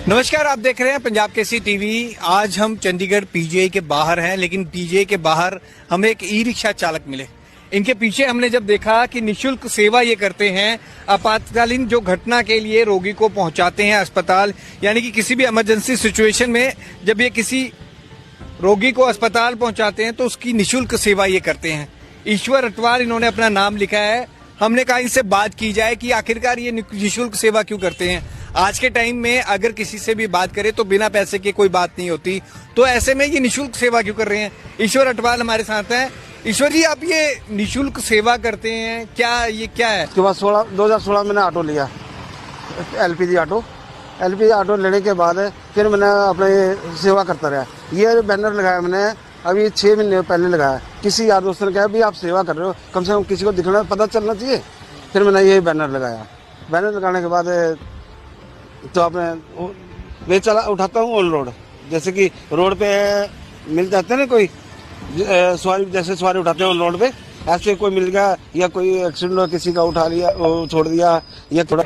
नमस्कार, आप देख रहे हैं पंजाब केसरी टीवी। आज हम चंडीगढ़ पीजीआई के बाहर हैं, लेकिन पीजीआई के बाहर हमें एक ई रिक्शा चालक मिले। इनके पीछे हमने जब देखा कि निशुल्क सेवा ये करते हैं, आपातकालीन जो घटना के लिए रोगी को पहुंचाते हैं अस्पताल, यानी कि किसी भी इमरजेंसी सिचुएशन में जब ये किसी रोगी को अस्पताल पहुंचाते हैं तो उसकी निशुल्क सेवा ये करते हैं। ईश्वर अटवाल इन्होंने अपना नाम लिखा है। हमने कहा इनसे बात की जाए कि आखिरकार ये निशुल्क सेवा क्यों करते हैं। आज के टाइम में अगर किसी से भी बात करें तो बिना पैसे के कोई बात नहीं होती, तो ऐसे में ये निशुल्क सेवा क्यों कर रहे हैं। ईश्वर अटवाल हमारे साथ हैं। ईश्वर जी, आप ये निशुल्क सेवा करते हैं, क्या है? उसके बाद 2016 मैंने ऑटो लिया, एलपीजी ऑटो लेने के बाद फिर मैंने अपने सेवा करता रहा। ये बैनर लगाया मैंने अभी 6 महीने पहले लगाया। किसी यार दोस्त ने कहा भी आप सेवा कर रहे हो, कम से कम किसी को दिखना पता चलना चाहिए। फिर मैंने ये बैनर लगाया। बैनर लगाने के बाद तो आपने मैं चला उठाता हूँ ऑन रोड, जैसे कि रोड पे मिल जाते हैं ना कोई सवारी, जैसे सवारी उठाते हैं ऑन रोड पे, ऐसे कोई मिल गया या कोई एक्सीडेंट हुआ किसी का उठा लिया, वो छोड़ दिया या थोड़ा।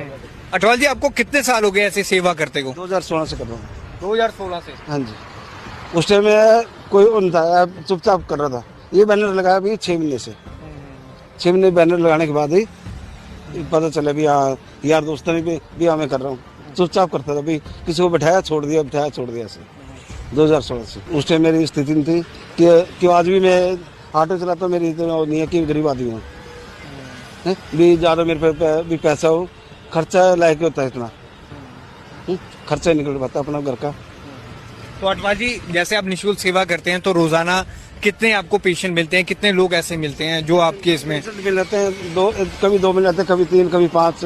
अटवाल जी, आपको कितने साल हो गए ऐसे सेवा करते को? 2016 से कर रहा हूँ। 2016 से? हाँ जी। उस टाइम में कोई था, चुपचाप कर रहा था। ये बैनर लगाया अभी 6 महीने से। 6 महीने बैनर लगाने के बाद ही पता चला भी यार दोस्तों ने भी मैं कर रहा हूँ। चुपचाप करता था, भी किसी को बैठाया छोड़ दिया ऐसे 2016 से। उस टाइम मेरी स्थिति नहीं थी कि आज भी मैं ऑटो चलाता हूँ। मेरी इतना नहीं है कि गरीब आदमी हूँ, भी ज़्यादा मेरे पे भी पैसा हो, खर्चा लायक होता है, इतना खर्चा नहीं निकल पाता अपना घर का। तो अटवाल जी, जैसे आप निशुल्क सेवा करते हैं तो रोजाना कितने आपको पेशेंट मिलते हैं, कितने लोग ऐसे मिलते हैं जो आपके इसमें मिल जाते हैं? कभी 2 मिल जाते हैं, कभी 3, कभी 5,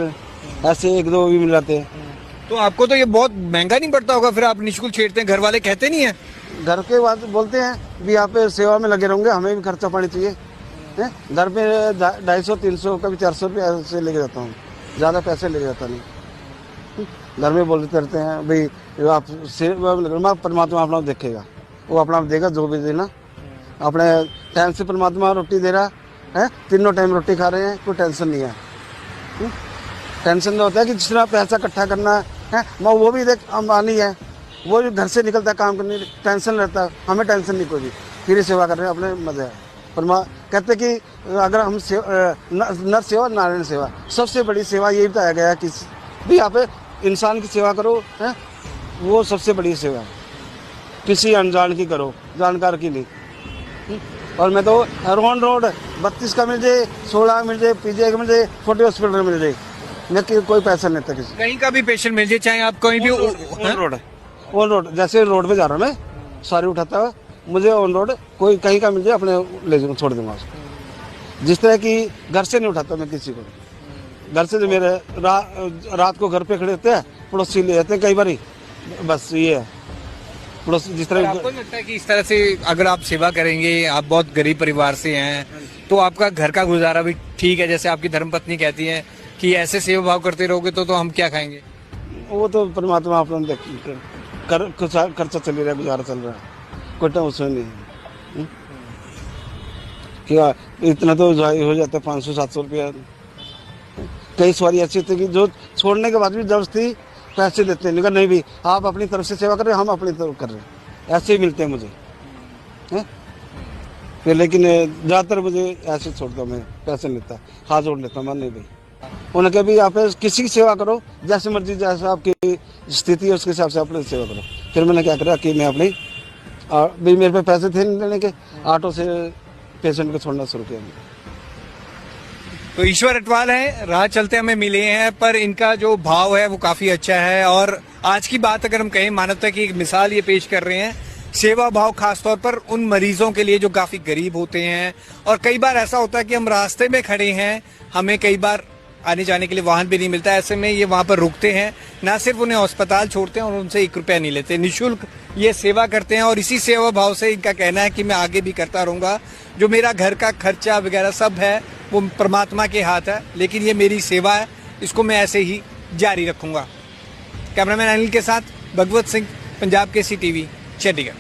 ऐसे 1-2 भी मिल जाते हैं। तो आपको तो ये बहुत महंगा नहीं पड़ता होगा फिर? आप निशुल्क छेड़ते हैं, घर वाले कहते नहीं है? घर के बाद बोलते हैं भी आप सेवा में लगे रहोगे, हमें भी खर्चा पानी चाहिए। घर पे 250, 300, कभी 400 रुपये ऐसे लेके जाता हूँ, ज़्यादा पैसे लेके जाता नहीं। घर में बोलते रहते हैं भाई आप सेवा में लगे, परमात्मा अपना देखेगा, वो अपना देगा जो भी देना। अपने टाइम से परमात्मा रोटी दे रहा है, तीनों टाइम रोटी खा रहे हैं, कोई टेंशन नहीं है। टेंशन होता है कि जिस तरह पैसा इकट्ठा करना है, वो भी देख अंबानी है, वो भी घर से निकलता है काम करने, टेंशन रहता है। हमें टेंशन नहीं कोई भी, फिर सेवा कर रहे हैं, अपने मजे है। कहते कि अगर हम नर सेवा नारायण सेवा, सबसे बड़ी सेवा यही बताया गया है कि भी आप इंसान की सेवा करो, है वो सबसे बड़ी सेवा है। किसी अनजान की करो, जानकार की नहीं। और मैं तो ऑन रोड 32 का मिल जाए, 16 मिल जाए, पीजीआई का मिल जाए, छोटे हॉस्पिटल में मिल जाए, मैं कोई पैसा नहीं लेता किसी। कहीं का भी पेशेंट मिल जाए, चाहे आप कहीं भी ऑन रोड जैसे रोड पे जा रहा हूँ मैं, सारी उठाता हुआ, मुझे ऑन रोड कोई कहीं का मिल जाए, अपने ले जाऊँगा, छोड़ दूंगा उसको। जिस तरह की घर से नहीं उठाता मैं किसी को। घर से जो मेरे रात को घर पे खड़े होते हैं, पड़ोसी ले जाते हैं कई बार, बस ये है पड़ोसी। जिस तरह आपको लगता है कि इस तरह से अगर आप सेवा करेंगे, आप बहुत गरीब परिवार से हैं, तो आपका घर का गुजारा भी ठीक है? जैसे आपकी धर्मपत्नी कहती है कि ऐसे सेवा भाव करते रहोगे तो हम क्या खाएंगे? वो तो परमात्मा अपना खर्चा चल रहा है, गुजारा चल रहा है, कोई टेंशन नहीं है। क्या इतना तो हो जाता है 500-700 रुपया। कई सवारी ऐसी होती है कि जो छोड़ने के बाद भी जबरदस्ती पैसे देते हैं, नहीं भी आप अपनी तरफ से सेवा कर रहे हैं, हम अपनी तरफ कर रहे हैं, ऐसे ही मिलते हैं मुझे, है? फिर लेकिन ज़्यादातर मुझे ऐसे छोड़ता हूँ, मैं पैसे नहीं लेता, हाथ जोड़ लेता हूँ, मैं नहीं भाई। उन्होंने कहा भी आप किसी की सेवा करो, जैसे मर्जी, जैसे आपकी स्थिति है उसके हिसाब से अपनी सेवा करो। फिर मैंने क्या करा कि मैं अपनी भी, मेरे पे पैसे थे नहीं लेने के, ऑटो से पेशेंट को छोड़ना शुरू किया। तो ईश्वर अटवाल है, राह चलते हमें मिले हैं, पर इनका जो भाव है वो काफी अच्छा है। और आज की बात अगर हम कहें, मानवता की एक मिसाल ये पेश कर रहे हैं, सेवा भाव खासतौर पर उन मरीजों के लिए जो काफी गरीब होते हैं। और कई बार ऐसा होता है कि हम रास्ते में खड़े हैं, हमें कई बार आने जाने के लिए वाहन भी नहीं मिलता, ऐसे में ये वहाँ पर रुकते हैं, ना सिर्फ उन्हें अस्पताल छोड़ते हैं और उनसे 1 रुपया नहीं लेते, निःशुल्क ये सेवा करते हैं। और इसी सेवा भाव से इनका कहना है कि मैं आगे भी करता रहूँगा। जो मेरा घर का खर्चा वगैरह सब है वो परमात्मा के हाथ है, लेकिन ये मेरी सेवा है, इसको मैं ऐसे ही जारी रखूँगा। कैमरामैन अनिल के साथ भगवत सिंह, पंजाब केसरी टीवी, चंडीगढ़।